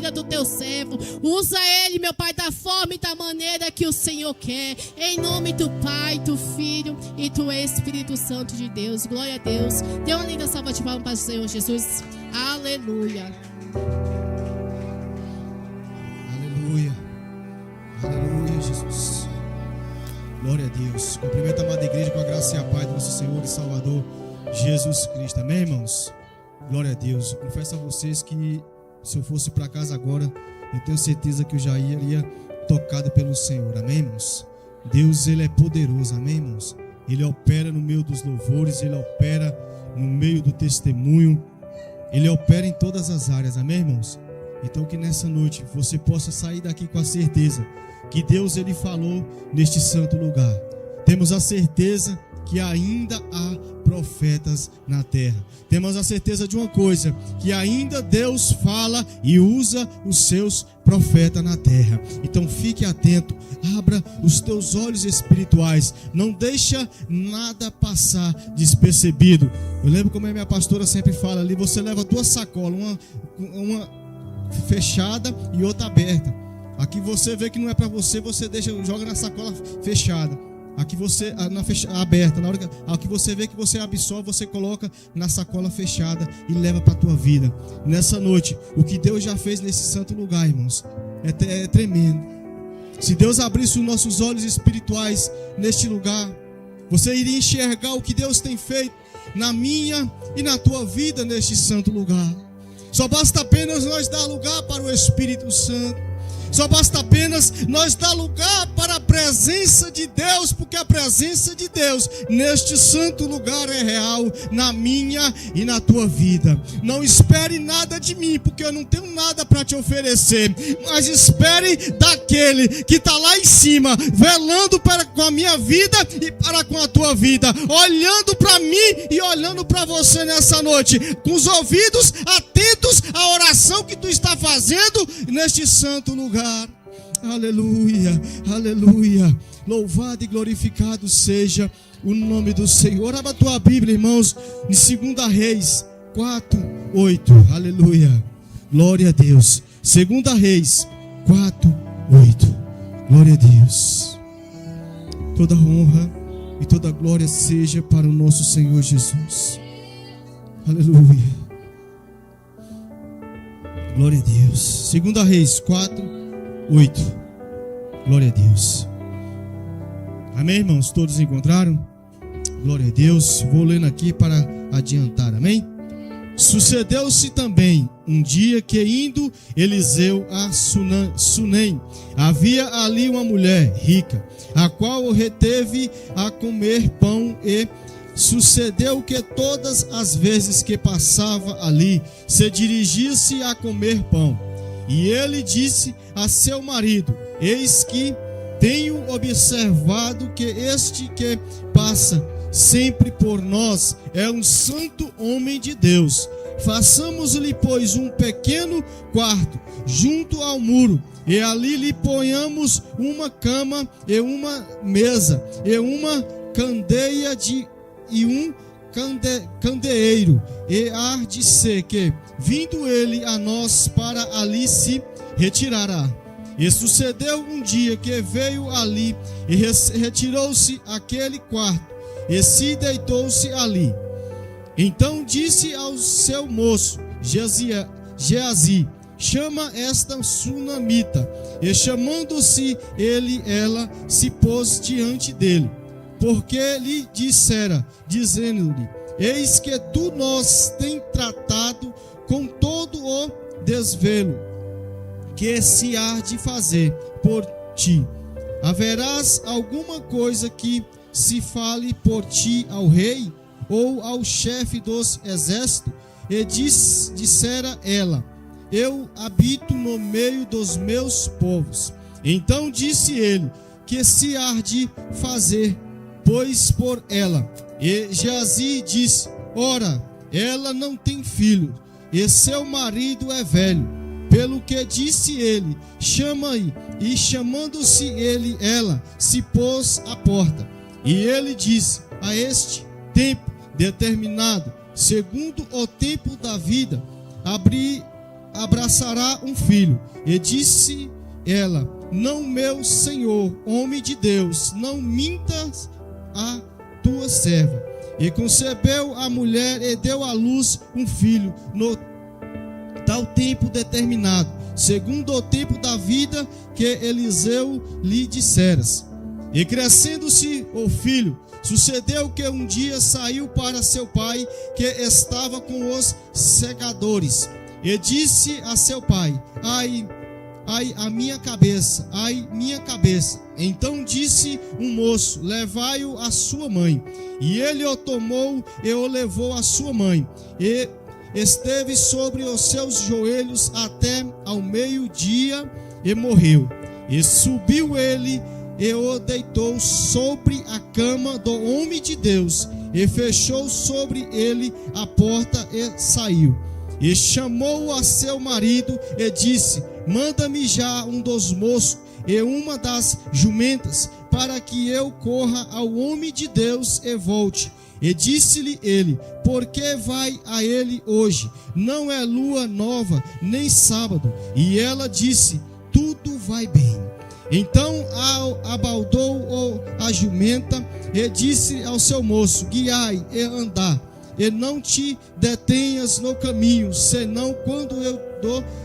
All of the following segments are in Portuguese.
vida do teu servo. Usa ele, meu Pai, da forma e da maneira que o Senhor quer. Em nome do Pai, do Filho e do Espírito Santo de Deus. Glória a Deus. Dê uma linda salva de palmas para o Senhor Jesus. Aleluia. Aleluia. Aleluia, Jesus. Glória a Deus. Cumprimento a amada igreja com a graça e a paz do nosso Senhor e Salvador Jesus Cristo. Amém, irmãos? Glória a Deus. Eu confesso a vocês que se eu fosse para casa agora, eu tenho certeza que eu já iria tocado pelo Senhor. Amém, irmãos? Deus, Ele é poderoso. Amém, irmãos? Ele opera no meio dos louvores, Ele opera no meio do testemunho, Ele opera em todas as áreas. Amém, irmãos? Então que nessa noite você possa sair daqui com a certeza que Deus, Ele falou neste santo lugar. Temos a certeza que ainda há profetas na terra. Temos a certeza de uma coisa, que ainda Deus fala e usa os seus profetas na terra. Então fique atento, abra os teus olhos espirituais, não deixa nada passar despercebido. Eu lembro como a minha pastora sempre fala ali, você leva duas sacolas, uma fechada e outra aberta. Aqui você vê que não é para você, você joga na sacola fechada. Aqui você aberta, na hora que você vê que você absorve, você coloca na sacola fechada e leva para a tua vida. Nessa noite, o que Deus já fez nesse santo lugar, irmãos, é tremendo. Se Deus abrisse os nossos olhos espirituais neste lugar, você iria enxergar o que Deus tem feito na minha e na tua vida neste santo lugar. Só basta apenas nós dar lugar para o Espírito Santo. Só basta apenas nós dar lugar para a presença de Deus, porque a presença de Deus neste santo lugar é real na minha e na tua vida. Não espere nada de mim, porque eu não tenho nada para te oferecer, mas espere daquele que está lá em cima, velando com a minha vida e para com a tua vida, olhando para mim e olhando para você nessa noite, com os ouvidos atentos à oração que tu está fazendo neste santo lugar. Aleluia, aleluia. Louvado e glorificado seja o nome do Senhor. Abra a tua Bíblia, irmãos, em 2 Reis 4:8. Aleluia. Glória a Deus. 2 Reis 4:8. Glória a Deus. Toda honra e toda glória seja para o nosso Senhor Jesus. Aleluia. Glória a Deus. 2 Reis 4:8. Glória a Deus. Amém, irmãos? Todos encontraram? Glória a Deus. Vou lendo aqui para adiantar. Amém? Sucedeu-se também um dia que, indo Eliseu a Sunem, havia ali uma mulher rica, a qual o reteve a comer pão, e sucedeu que todas as vezes que passava ali, se dirigisse a comer pão. E ele disse a seu marido: eis que tenho observado que este que passa sempre por nós é um santo homem de Deus. Façamos-lhe, pois, um pequeno quarto junto ao muro, e ali lhe ponhamos uma cama e uma mesa e uma candeia e um candeeiro, e há de ser que, vindo ele a nós, para ali se retirará. E sucedeu um dia que veio ali e retirou-se àquele quarto e se deitou-se ali. Então disse ao seu moço Geazi: chama esta sunamita. E chamando-se ela se pôs diante dele, porque lhe dissera, dizendo-lhe: eis que tu nos tem tratado com todo o desvelo que se há de fazer por ti. Haverás alguma coisa que se fale por ti ao rei ou ao chefe dos exércitos? E dissera ela: eu habito no meio dos meus povos. Então disse ele: que se há de fazer, pois, por ela? E Geazi disse: ora, ela não tem filho, e seu marido é velho. Pelo que disse ele: chama-a. E chamando-se ela se pôs à porta. E ele disse: a este tempo determinado, segundo o tempo da vida, abraçará um filho. E disse ela: não, meu senhor, homem de Deus, não mintas a tua serva. E concebeu a mulher e deu à luz um filho no tal tempo determinado, segundo o tempo da vida que Eliseu lhe disseras. E crescendo-se o filho, sucedeu que um dia saiu para seu pai, que estava com os segadores, e disse a seu pai: ai, a minha cabeça, ai, minha cabeça. Então disse um moço: levai-o à sua mãe. E ele o tomou e o levou à sua mãe, e esteve sobre os seus joelhos até ao meio-dia, e morreu. E subiu ele e o deitou sobre a cama do homem de Deus, e fechou sobre ele a porta e saiu. E chamou a seu marido e disse: manda-me já um dos moços e uma das jumentas, para que eu corra ao homem de Deus e volte. E disse-lhe ele: por que vai a ele hoje? Não é lua nova, nem sábado. E ela disse: tudo vai bem. Então abaldou a jumenta e disse ao seu moço: guiai e andai, e não te detenhas no caminho, senão quando eu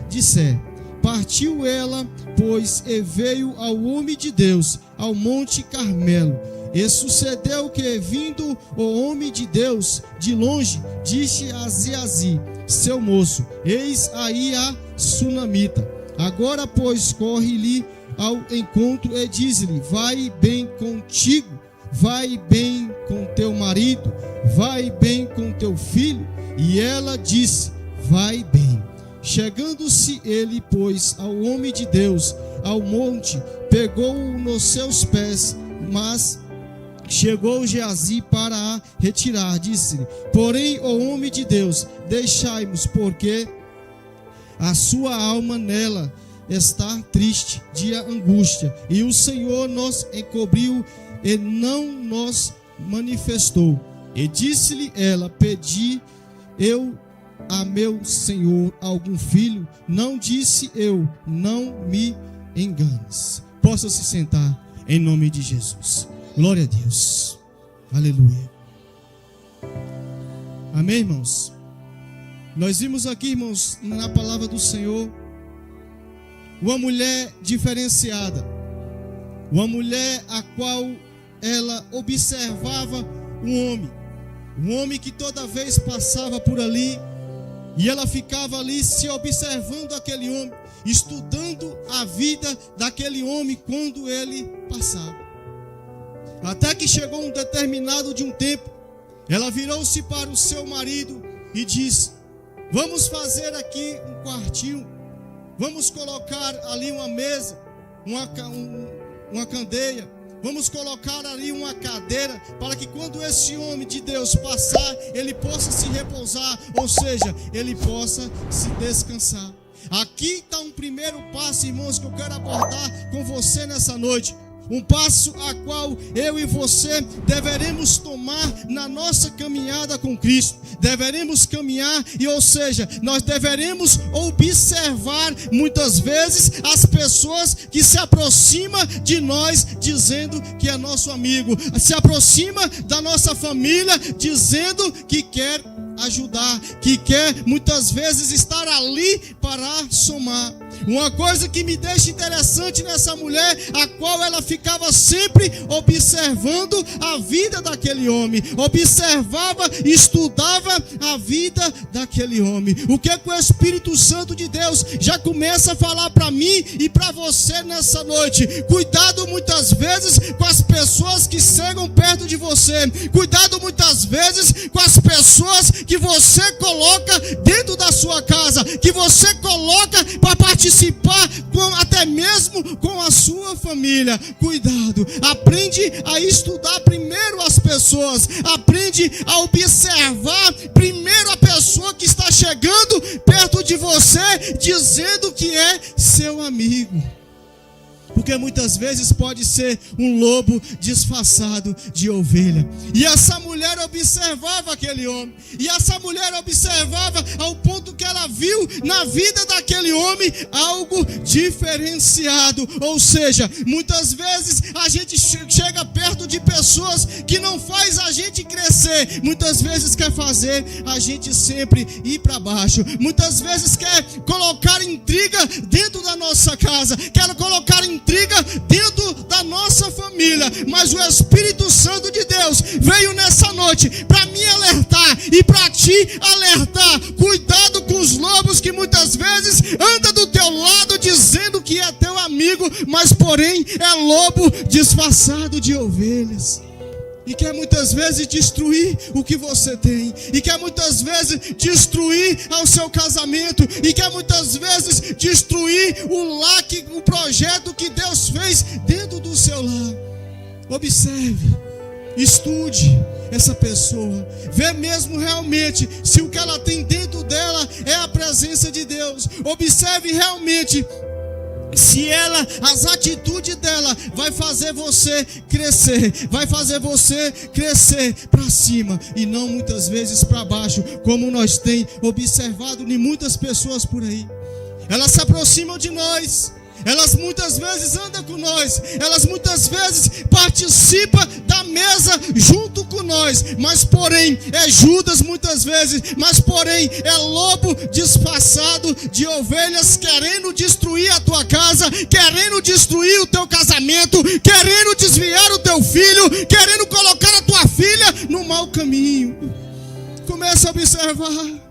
disser. Partiu ela, pois, e veio ao homem de Deus, ao monte Carmelo. E sucedeu que, vindo o homem de Deus de longe, disse a Geazi, seu moço: eis aí a sunamita. Agora, pois, corre-lhe ao encontro e diz-lhe: vai bem contigo, vai bem com teu marido, vai bem com teu filho. E ela disse: vai bem. Chegando-se ele, pois, ao homem de Deus, ao monte, pegou-o nos seus pés, mas chegou Geazi para a retirar. Disse-lhe, porém, o homem de Deus: deixai-nos, porque a sua alma nela está triste de angústia, e o Senhor nos encobriu e não nos manifestou. E disse-lhe ela: pedi eu a meu senhor algum filho? Não disse eu: não me enganes. Possa se sentar em nome de Jesus. Glória a Deus. Aleluia. Amém, irmãos? Nós vimos aqui, irmãos, na palavra do Senhor, uma mulher diferenciada, uma mulher a qual ela observava um homem que toda vez passava por ali, e ela ficava ali se observando aquele homem, estudando a vida daquele homem quando ele passava. Até que chegou um determinado de um tempo, ela virou-se para o seu marido e disse: vamos fazer aqui um quartinho, vamos colocar ali uma mesa, uma candeia, vamos colocar ali uma cadeira, para que quando esse homem de Deus passar, ele possa se repousar, ou seja, ele possa se descansar. Aqui está um primeiro passo, irmãos, que eu quero abordar com você nessa noite. Um passo a qual eu e você deveremos tomar na nossa caminhada com Cristo. Deveremos caminhar, e ou seja, nós deveremos observar muitas vezes as pessoas que se aproximam de nós dizendo que é nosso amigo, se aproxima da nossa família dizendo que quer ajudar, que quer muitas vezes estar ali para somar. Uma coisa que me deixa interessante nessa mulher, a qual ela ficava sempre observando a vida daquele homem, observava e estudava a vida daquele homem. O que o Espírito Santo de Deus já começa a falar para mim e para você nessa noite? Cuidado muitas vezes com as pessoas que chegam perto de você, cuidado muitas vezes com as pessoas que você coloca dentro da sua casa, que você coloca para participar até mesmo com a sua família. Cuidado, aprende a estudar primeiro as pessoas, aprende a observar primeiro a pessoa que está chegando perto de você dizendo que é seu amigo. Porque muitas vezes pode ser um lobo disfarçado de ovelha. E essa mulher observava aquele homem. E essa mulher observava ao ponto que ela viu na vida daquele homem algo diferenciado. Ou seja, muitas vezes a gente chega perto de pessoas que não faz a gente crescer. Muitas vezes quer fazer a gente sempre ir para baixo. Muitas vezes quer colocar intriga dentro da nossa casa. Quer colocar intriga dentro da nossa família, mas o Espírito Santo de Deus veio nessa noite para me alertar e para te alertar. Cuidado com os lobos que muitas vezes anda do teu lado dizendo que é teu amigo, mas porém é lobo disfarçado de ovelhas. E quer muitas vezes destruir o que você tem. E quer muitas vezes destruir o seu casamento. E quer muitas vezes destruir o projeto que Deus fez dentro do seu lar. Observe, estude essa pessoa. Vê mesmo realmente se o que ela tem dentro dela é a presença de Deus. Observe realmente se as atitudes dela vai fazer você crescer, vai fazer você crescer para cima e não muitas vezes para baixo, como nós tem observado em muitas pessoas por aí. Elas se aproximam de nós, elas muitas vezes andam com nós, elas muitas vezes participam da mesa junto com nós, mas porém é Judas muitas vezes, mas porém é lobo disfarçado de ovelhas, querendo destruir a tua casa, querendo destruir o teu casamento, querendo desviar o teu filho, querendo colocar a tua filha no mau caminho. Começa a observar.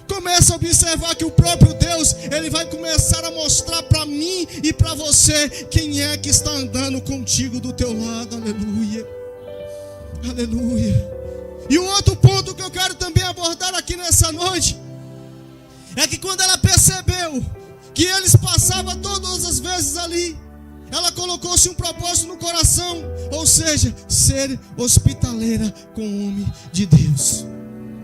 Começa a observar que o próprio Deus, Ele vai começar a mostrar para mim e para você quem é que está andando contigo do teu lado. Aleluia. Aleluia. E o outro ponto que eu quero também abordar aqui nessa noite é que quando ela percebeu que eles passavam todas as vezes ali, ela colocou-se um propósito no coração, ou seja, ser hospitaleira com o homem de Deus.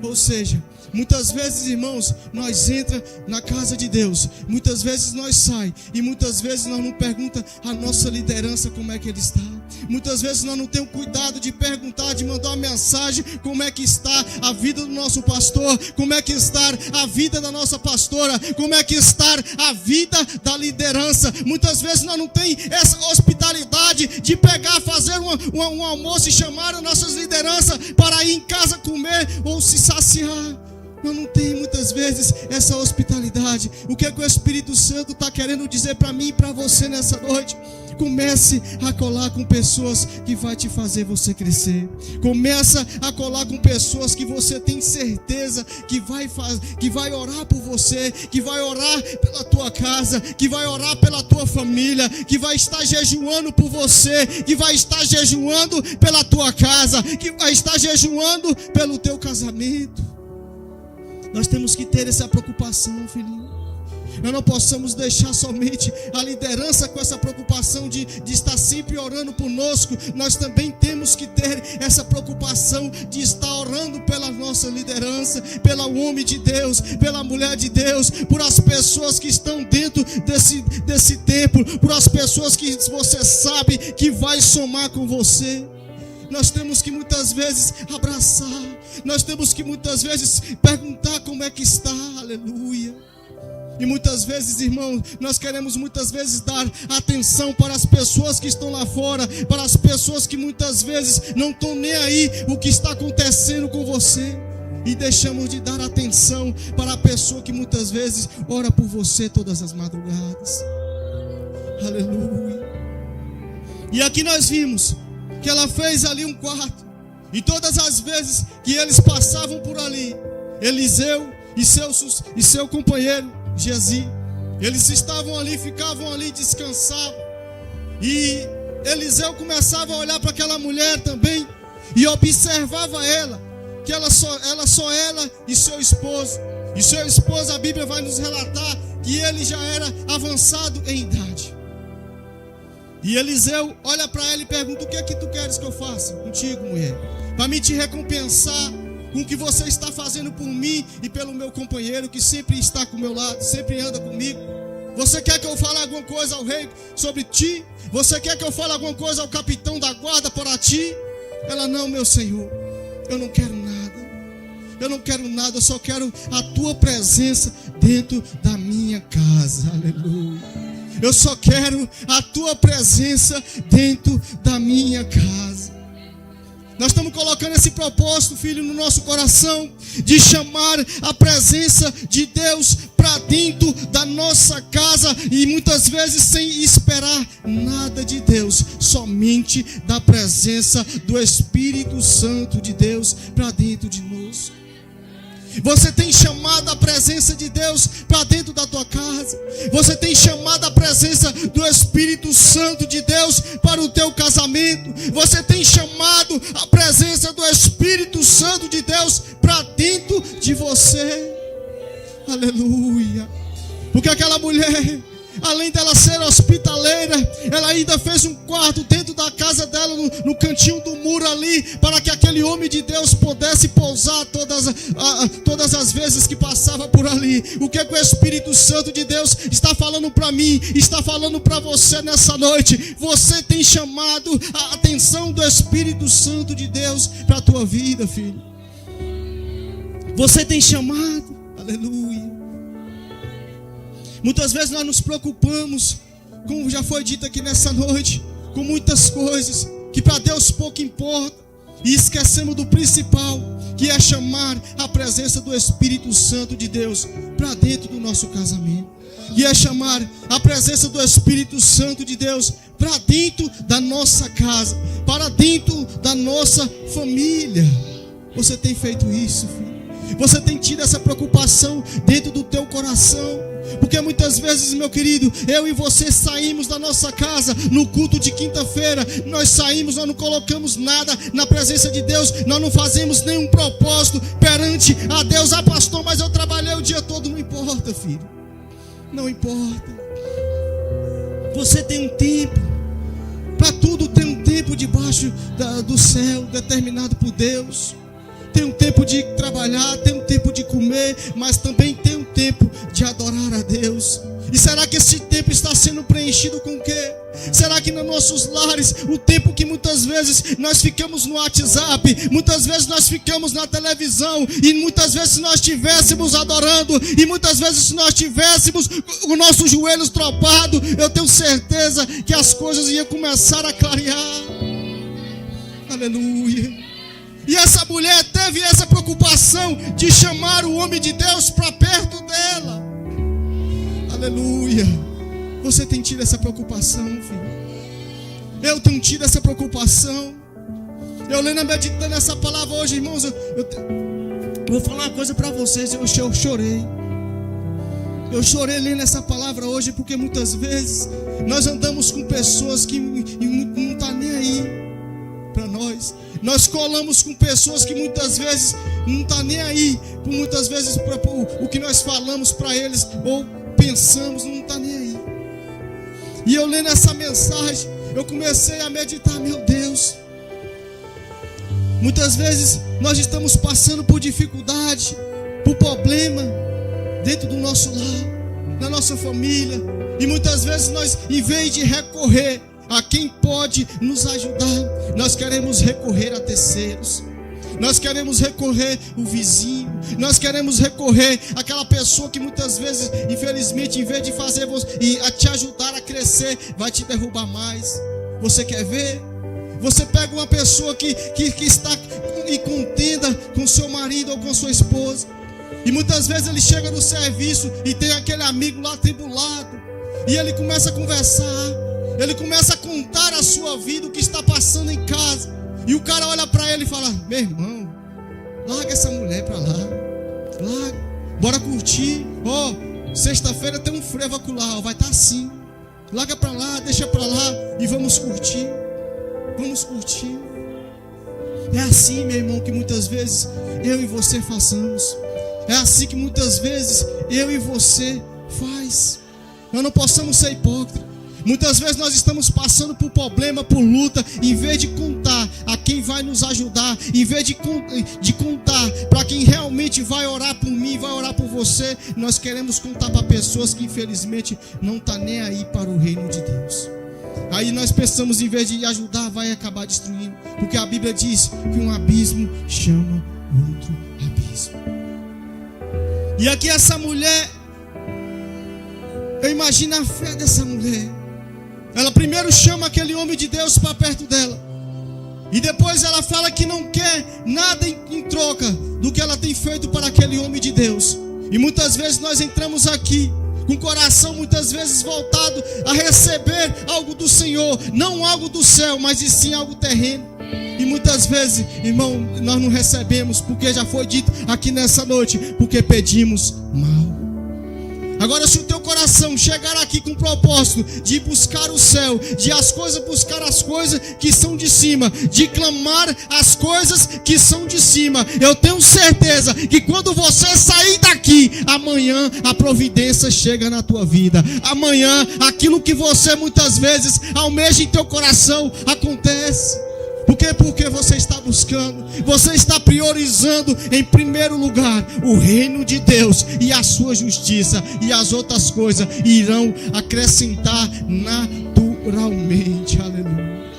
Ou seja, muitas vezes, irmãos, nós entra na casa de Deus, muitas vezes nós sai e muitas vezes nós não pergunta a nossa liderança como é que ele está. Muitas vezes nós não temos cuidado de perguntar, de mandar uma mensagem como é que está a vida do nosso pastor, como é que está a vida da nossa pastora, como é que está a vida da liderança. Muitas vezes nós não temos essa hospitalidade de pegar, fazer um almoço e chamar as nossas lideranças para ir em casa comer ou se saciar. Nós não temos muitas vezes essa hospitalidade. O que é que o Espírito Santo está querendo dizer para mim e para você nessa noite? Comece a colar com pessoas que vai te fazer você crescer. Começa a colar com pessoas que você tem certeza que vai orar por você, que vai orar pela tua casa, que vai orar pela tua família, que vai estar jejuando por você, que vai estar jejuando pela tua casa, que vai estar jejuando pelo teu casamento. Nós temos que ter essa preocupação, filhinho. Nós não possamos deixar somente a liderança com essa preocupação de estar sempre orando conosco. Nós também temos que ter essa preocupação de estar orando pela nossa liderança, pelo homem de Deus, pela mulher de Deus, por as pessoas que estão dentro desse templo, por as pessoas que você sabe que vai somar com você. Nós temos que muitas vezes abraçar, nós temos que muitas vezes perguntar como é que está, aleluia. E muitas vezes, irmãos, nós queremos muitas vezes dar atenção para as pessoas que estão lá fora, para as pessoas que muitas vezes não estão nem aí o que está acontecendo com você. E deixamos de dar atenção para a pessoa que muitas vezes ora por você todas as madrugadas. Aleluia. E aqui nós vimos que ela fez ali um quarto. E todas as vezes que eles passavam por ali, Eliseu e seu companheiro Geazi, eles estavam ali, ficavam ali, descansavam. E Eliseu começava a olhar para aquela mulher também e observava ela, que ela e seu esposo. E seu esposo, a Bíblia vai nos relatar que ele já era avançado em idade. E Eliseu olha para ela e pergunta: o que é que tu queres que eu faça contigo, mulher? Para me te recompensar com o que você está fazendo por mim e pelo meu companheiro que sempre está com o meu lado, sempre anda comigo. Você quer que eu fale alguma coisa ao rei sobre ti? Você quer que eu fale alguma coisa ao capitão da guarda para ti? Ela, não, meu Senhor, eu não quero nada. Eu não quero nada, eu só quero a tua presença dentro da minha casa. Aleluia. Eu só quero a tua presença dentro da minha casa. Nós estamos colocando esse propósito, filho, no nosso coração, de chamar a presença de Deus para dentro da nossa casa, e muitas vezes sem esperar nada de Deus, somente da presença do Espírito Santo de Deus para dentro de nós. Você tem chamado a presença de Deus para dentro da tua casa. Você tem chamado a presença do Espírito Santo de Deus para o teu casamento. Você tem chamado a presença do Espírito Santo de Deus para dentro de você. Aleluia. Porque aquela mulher, além dela ser hospitaleira, ela ainda fez um quarto dentro da casa dela, no cantinho do muro ali, para que aquele homem de Deus pudesse pousar todas as vezes que passava por ali. O que o Espírito Santo de Deus está falando para mim, está falando para você nessa noite? Você tem chamado a atenção do Espírito Santo de Deus para a tua vida, filho. Você tem chamado, aleluia. Muitas vezes nós nos preocupamos, como já foi dito aqui nessa noite, com muitas coisas que para Deus pouco importa, e esquecemos do principal, que é chamar a presença do Espírito Santo de Deus para dentro do nosso casamento, e é chamar a presença do Espírito Santo de Deus para dentro da nossa casa, para dentro da nossa família. Você tem feito isso, filho? Você tem tido essa preocupação dentro do teu coração? Porque muitas vezes, meu querido, eu e você saímos da nossa casa no culto de quinta-feira. Nós saímos, nós não colocamos nada na presença de Deus. Nós não fazemos nenhum propósito perante a Deus. Ah, pastor, mas eu trabalhei o dia todo. Não importa, filho. Não importa. Você tem um tempo. Para tudo tem um tempo debaixo do céu, determinado por Deus. Tem um tempo de trabalhar, tem um tempo de comer, mas também tem um tempo de adorar a Deus. E será que esse tempo está sendo preenchido com o quê? Será que nos nossos lares, o tempo que muitas vezes nós ficamos no WhatsApp, muitas vezes nós ficamos na televisão, e muitas vezes se nós estivéssemos adorando, e muitas vezes se nós estivéssemos com os nossos joelhos tropados, eu tenho certeza que as coisas iam começar a clarear. Aleluia. E essa mulher teve essa preocupação de chamar o homem de Deus para perto dela. Aleluia. Você tem tido essa preocupação, filho? Eu tenho tido essa preocupação. Eu lendo, meditando essa palavra hoje, irmãos, eu vou falar uma coisa para vocês. Eu chorei. Eu chorei lendo essa palavra hoje, porque muitas vezes nós andamos com pessoas que não estão nem aí para nós. Nós colamos com pessoas que muitas vezes não estão nem aí, por muitas vezes o que nós falamos para eles ou pensamos, não está nem aí. E eu lendo essa mensagem, eu comecei a meditar, meu Deus. Muitas vezes nós estamos passando por dificuldade, por problema dentro do nosso lar, na nossa família. E muitas vezes nós, em vez de recorrer a quem pode nos ajudar, nós queremos recorrer a terceiros. Nós queremos recorrer ao vizinho. Nós queremos recorrer àquela pessoa que muitas vezes, infelizmente, em vez de fazer e a te ajudar a crescer, vai te derrubar mais. Você quer ver? Você pega uma pessoa que está em contenda com seu marido ou com sua esposa, e muitas vezes ele chega no serviço e tem aquele amigo lá atribulado, e ele começa a conversar, ele começa a contar a sua vida, o que está passando em casa. E o cara olha para ele e fala: meu irmão, larga essa mulher para lá, larga, bora curtir. Sexta-feira tem um frevo acolá, vai estar assim. Larga para lá, deixa para lá e vamos curtir. Vamos curtir. É assim, meu irmão, que muitas vezes eu e você façamos. É assim que muitas vezes eu e você faz. Nós não possamos ser hipócritas. Muitas vezes nós estamos passando por problema, por luta, em vez de contar a quem vai nos ajudar, em vez de contar para quem realmente vai orar por mim, vai orar por você, nós queremos contar para pessoas que infelizmente não estão nem aí para o reino de Deus. Aí nós pensamos, em vez de ajudar, vai acabar destruindo, porque a Bíblia diz que um abismo chama outro abismo. E aqui essa mulher, eu imagino a fé dessa mulher. Ela primeiro chama aquele homem de Deus para perto dela, e depois ela fala que não quer nada em troca do que ela tem feito para aquele homem de Deus. E muitas vezes nós entramos aqui com o coração muitas vezes voltado a receber algo do Senhor, não algo do céu, mas e sim algo terreno. E muitas vezes, irmão, nós não recebemos, porque já foi dito aqui nessa noite, porque pedimos mal. Agora, se o teu coração chegar aqui com o propósito de buscar o céu, de buscar as coisas que são de cima, de clamar as coisas que são de cima, eu tenho certeza que quando você sair daqui, amanhã a providência chega na tua vida. Amanhã, aquilo que você muitas vezes almeja em teu coração acontece. Por quê? Porque você está buscando, você está priorizando em primeiro lugar o reino de Deus e a sua justiça, e as outras coisas irão acrescentar naturalmente. Aleluia.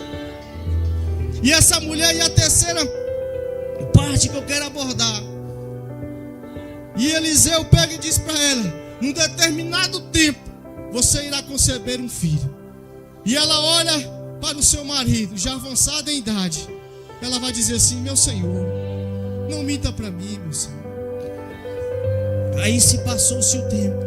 E essa mulher, e a terceira parte que eu quero abordar, e Eliseu pega e diz para ela: num determinado tempo você irá conceber um filho. E ela olha para o seu marido, já avançado em idade. Ela vai dizer assim: meu Senhor, não minta para mim, meu Senhor. Aí se passou-se o tempo,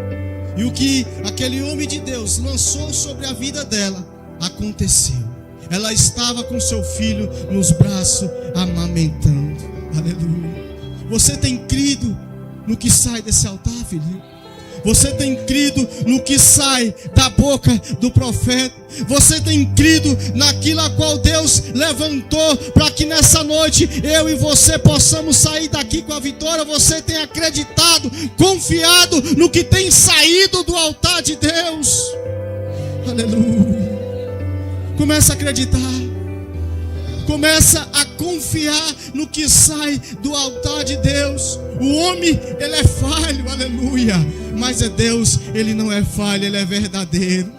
e o que aquele homem de Deus lançou sobre a vida dela aconteceu. Ela estava com seu filho nos braços, amamentando. Aleluia. Você tem crido no que sai desse altar, filho? Você tem crido no que sai da boca do profeta? Você tem crido naquilo a qual Deus levantou para que nessa noite eu e você possamos sair daqui com a vitória? Você tem acreditado, confiado no que tem saído do altar de Deus? Aleluia. Começa a acreditar. Começa a confiar no que sai do altar de Deus. O homem, ele é falho, aleluia. Mas é Deus, ele não é falho, ele é verdadeiro.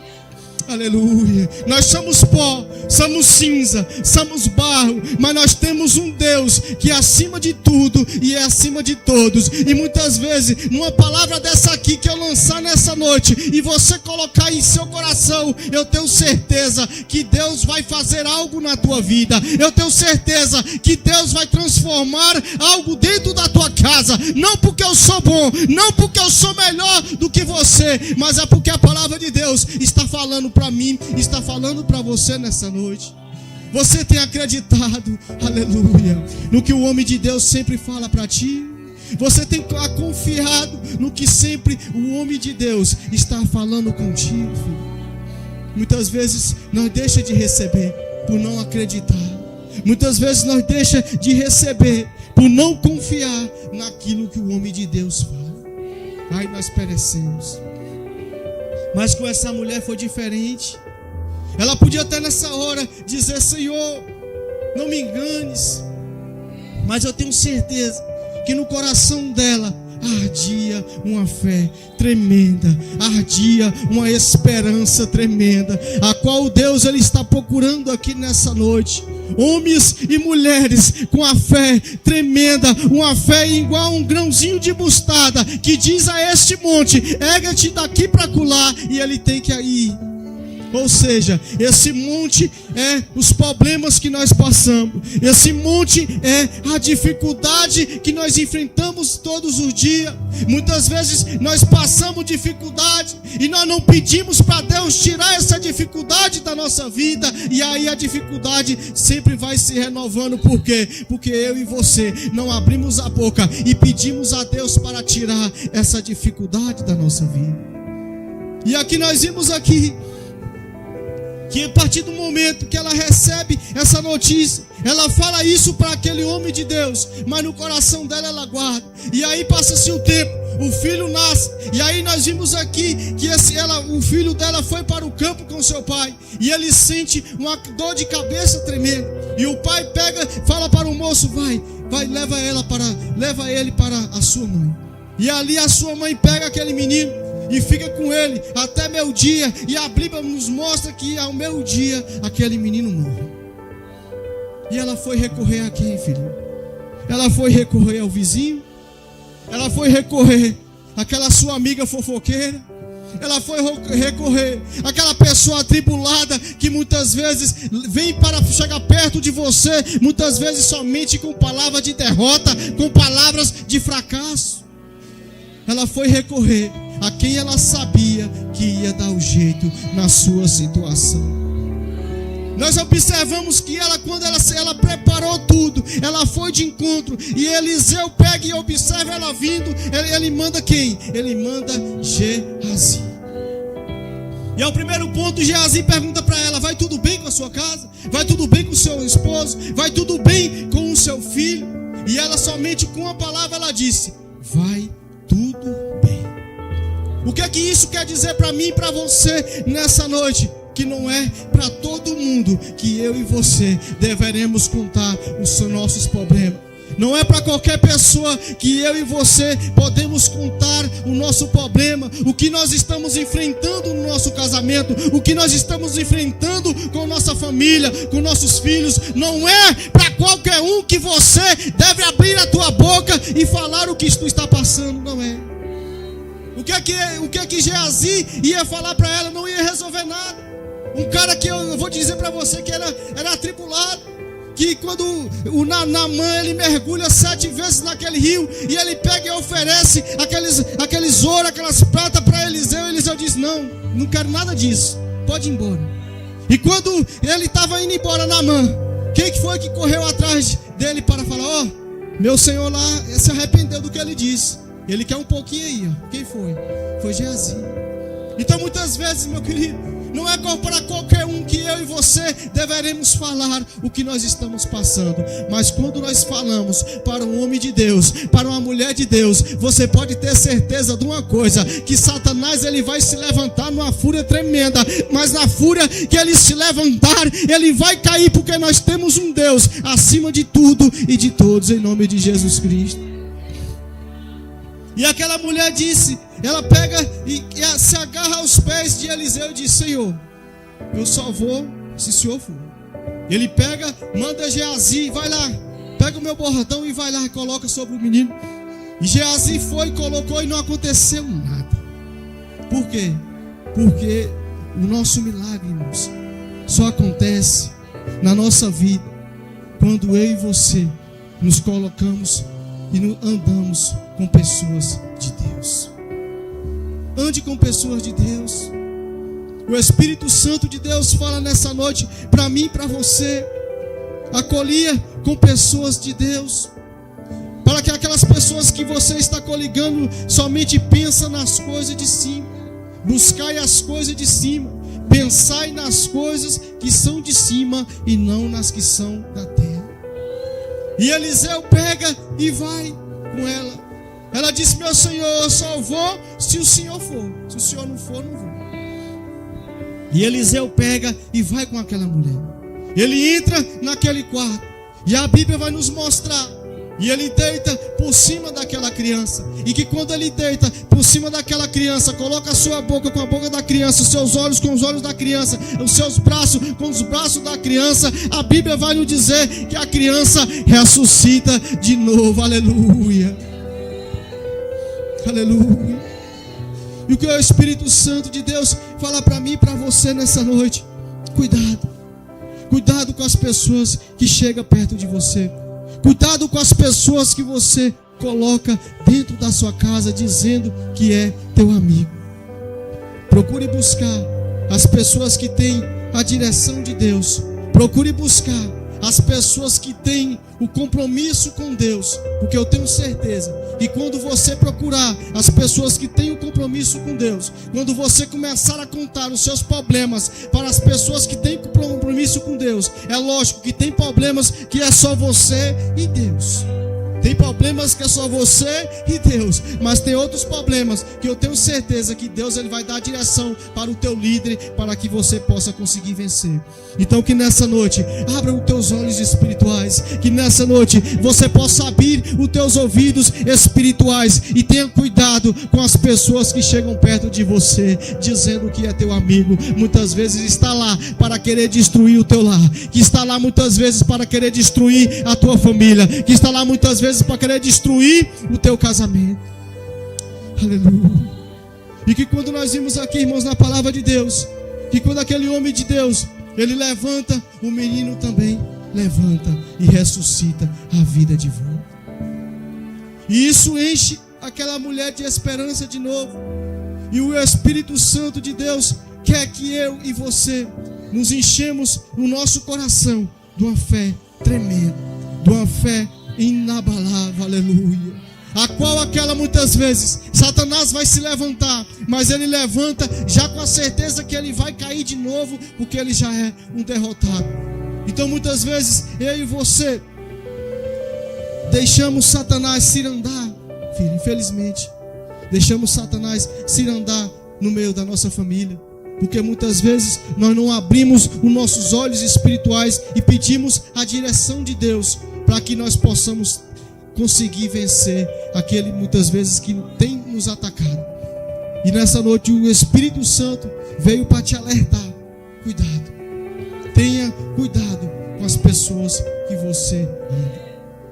Aleluia. Nós somos pó, somos cinza, somos barro, mas nós temos um Deus que é acima de tudo e é acima de todos. E muitas vezes, numa palavra dessa aqui que eu lançar nessa noite, e você colocar em seu coração, eu tenho certeza que Deus vai fazer algo na tua vida. Eu tenho certeza que Deus vai transformar algo dentro da tua casa. Não porque eu sou bom, não porque eu sou melhor do que você, mas é porque a palavra de Deus está falando para mim, está falando para você nessa noite. Você tem acreditado, aleluia, no que o homem de Deus sempre fala para ti? Você tem confiado no que sempre o homem de Deus está falando contigo, filho? Muitas vezes nós deixamos de receber por não acreditar. Muitas vezes nós deixamos de receber por não confiar naquilo que o homem de Deus fala. Aí nós perecemos. Mas com essa mulher foi diferente. Ela podia até nessa hora dizer: Senhor, não me enganes. Mas eu tenho certeza que no coração dela ardia uma fé tremenda, ardia uma esperança tremenda, a qual Deus ele está procurando aqui nessa noite. Homens e mulheres com a fé tremenda, uma fé igual a um grãozinho de mostarda, que diz a este monte: erga-te daqui para acolá, e ele tem que ir. Ou seja, esse monte é os problemas que nós passamos. Esse monte é a dificuldade que nós enfrentamos todos os dias. Muitas vezes nós passamos dificuldade e nós não pedimos para Deus tirar essa dificuldade da nossa vida. E aí a dificuldade sempre vai se renovando. Por quê? Porque eu e você não abrimos a boca e pedimos a Deus para tirar essa dificuldade da nossa vida. E aqui nós vimos aqui que a partir do momento que ela recebe essa notícia, ela fala isso para aquele homem de Deus, mas no coração dela ela guarda. E aí passa-se o tempo, o filho nasce. E aí nós vimos aqui que o filho dela foi para o campo com seu pai. E ele sente uma dor de cabeça tremenda. E o pai fala para o moço: vai, leva ele para a sua mãe. E ali a sua mãe pega aquele menino e fica com ele até meio-dia. E a Bíblia nos mostra que ao meio-dia aquele menino morre. E ela foi recorrer a quem, filho? Ela foi recorrer ao vizinho. Ela foi recorrer àquela sua amiga fofoqueira. Ela foi recorrer àquela pessoa atribulada que muitas vezes vem para chegar perto de você, muitas vezes somente com palavras de derrota, com palavras de fracasso. Ela foi recorrer a quem ela sabia que ia dar o jeito na sua situação. Nós observamos que quando ela preparou tudo, ela foi de encontro. E Eliseu pega e observa ela vindo. Ele manda quem? Ele manda Geazi. E ao primeiro ponto, Geazi pergunta para ela: vai tudo bem com a sua casa? Vai tudo bem com o seu esposo? Vai tudo bem com o seu filho? E ela somente com uma palavra ela disse: vai tudo bem. O que é que isso quer dizer para mim e para você nessa noite? Que não é para todo mundo que eu e você deveremos contar os nossos problemas. Não é para qualquer pessoa que eu e você podemos contar o nosso problema, o que nós estamos enfrentando no nosso casamento, o que nós estamos enfrentando com nossa família, com nossos filhos. Não é para qualquer um que você deve abrir a tua boca e falar o que tu está passando. Não é. O que é que Geazi ia falar para ela? Não ia resolver nada. Um cara que eu vou dizer para você que era atribulado, que quando o Naamã ele mergulha 7 vezes naquele rio e ele pega e oferece aqueles ouro, aquelas pratas para Eliseu, Eliseu diz: não quero nada disso, pode ir embora. E quando ele estava indo embora, Naamã, quem que foi que correu atrás dele para falar: meu senhor lá se arrependeu do que ele disse, ele quer um pouquinho aí, Quem foi? Foi Geazi. Então muitas vezes, meu querido, não é para qualquer um que eu e você deveremos falar o que nós estamos passando. Mas quando nós falamos para um homem de Deus, para uma mulher de Deus, você pode ter certeza de uma coisa: que Satanás ele vai se levantar numa fúria tremenda. Mas na fúria que ele se levantar, ele vai cair, porque nós temos um Deus acima de tudo e de todos, em nome de Jesus Cristo. E aquela mulher disse, ela pega e se agarra aos pés de Eliseu e diz: Senhor, eu só vou se o Senhor for. Ele pega, manda Geazi: vai lá, pega o meu bordão e vai lá e coloca sobre o menino. E Geazi foi, colocou e não aconteceu nada. Por quê? Porque o nosso milagre, irmãos, só acontece na nossa vida quando eu e você nos colocamos e andamos com pessoas de Deus. Ande com pessoas de Deus. O Espírito Santo de Deus fala nessa noite para mim e para você: acolhia com pessoas de Deus, para que aquelas pessoas que você está coligando somente pensa nas coisas de cima. Buscai as coisas de cima, pensai nas coisas que são de cima e não nas que são da terra. E Eliseu pega e vai com ela. Ela disse: meu senhor, eu só vou se o senhor for. Se o senhor não for, não vou. E Eliseu pega e vai com aquela mulher. Ele entra naquele quarto e a Bíblia vai nos mostrar. E ele deita por cima daquela criança. E que quando ele deita por cima daquela criança, coloca a sua boca com a boca da criança, os seus olhos com os olhos da criança, os seus braços com os braços da criança, a Bíblia vai nos dizer que a criança ressuscita de novo. Aleluia. Aleluia. E o que o Espírito Santo de Deus fala para mim e para você nessa noite: cuidado com as pessoas que chegam perto de você. Cuidado com as pessoas que você coloca dentro da sua casa dizendo que é teu amigo. Procure buscar as pessoas que têm a direção de Deus. Procure buscar as pessoas que têm o compromisso com Deus, porque eu tenho certeza que quando você procurar as pessoas que têm o compromisso com Deus, quando você começar a contar os seus problemas para as pessoas que têm compromisso com Deus, é lógico que tem problemas que é só você e Deus. Tem problemas que é só você e Deus, mas tem outros problemas que eu tenho certeza que Deus ele vai dar direção para o teu líder, para que você possa conseguir vencer. Então que nessa noite abra os teus olhos espirituais, que nessa noite você possa abrir os teus ouvidos espirituais e tenha cuidado com as pessoas que chegam perto de você, dizendo que é teu amigo. Muitas vezes está lá para querer destruir o teu lar, que está lá muitas vezes para querer destruir a tua família, que está lá muitas vezes para querer destruir o teu casamento. Aleluia. E que quando nós vimos aqui, irmãos, na palavra de Deus, que quando aquele homem de Deus ele levanta, o menino também levanta e ressuscita a vida de volta. E isso enche aquela mulher de esperança de novo. E o Espírito Santo de Deus quer que eu e você nos enchemos no nosso coração de uma fé tremenda, de uma fé inabalável, aleluia. A qual aquela muitas vezes Satanás vai se levantar, mas ele levanta já com a certeza que ele vai cair de novo, porque ele já é um derrotado. Então muitas vezes eu e você deixamos Satanás cirandar, filho, infelizmente. Deixamos Satanás cirandar no meio da nossa família, porque muitas vezes nós não abrimos os nossos olhos espirituais e pedimos a direção de Deus para que nós possamos conseguir vencer aquele muitas vezes que tem nos atacado. E nessa noite o Espírito Santo veio para te alertar. Cuidado, tenha cuidado com as pessoas que você anda.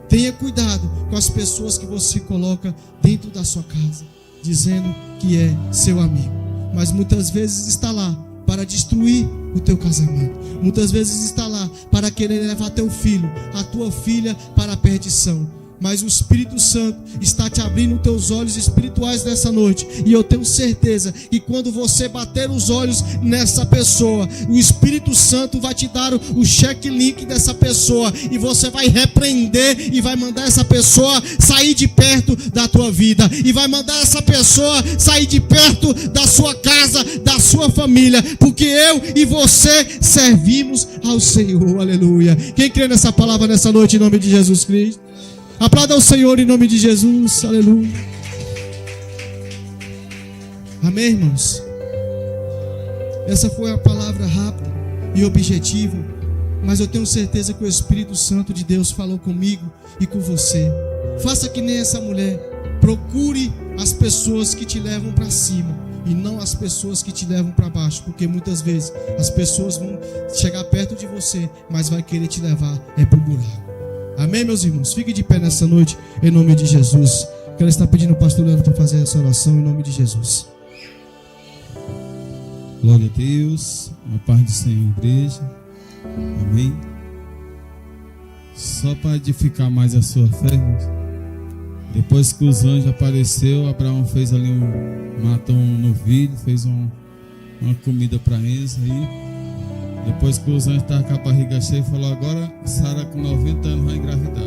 Tenha cuidado com as pessoas que você coloca dentro da sua casa, dizendo que é seu amigo, mas muitas vezes está lá para destruir o teu casamento. Muitas vezes está lá para querer levar teu filho, a tua filha para a perdição. Mas o Espírito Santo está te abrindo os teus olhos espirituais nessa noite. E eu tenho certeza que quando você bater os olhos nessa pessoa, o Espírito Santo vai te dar o check-link dessa pessoa. E você vai repreender e vai mandar essa pessoa sair de perto da tua vida. E vai mandar essa pessoa sair de perto da sua casa, da sua família. Porque eu e você servimos ao Senhor. Aleluia. Quem crê nessa palavra nessa noite em nome de Jesus Cristo? Aplauda ao Senhor em nome de Jesus, aleluia. Amém, irmãos? Essa foi a palavra rápida e objetiva, mas eu tenho certeza que o Espírito Santo de Deus falou comigo e com você. Faça que nem essa mulher, procure as pessoas que te levam para cima e não as pessoas que te levam para baixo, porque muitas vezes as pessoas vão chegar perto de você, mas vai querer te levar para o buraco. Amém, meus irmãos? Fique de pé nessa noite, em nome de Jesus. Quero estar pedindo ao pastor Leandro para fazer essa oração, em nome de Jesus. Glória a Deus, a paz do Senhor, igreja. Amém. Só para edificar mais a sua fé, irmãos. Depois que os anjos apareceram, Abraão fez ali matou um novilho, fez uma comida para eles aí. Depois que os anjos estavam com a barriga cheia, falou: agora Sara com 90 anos vai engravidar.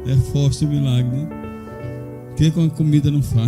É forte o milagre, né? O que com a comida não faz?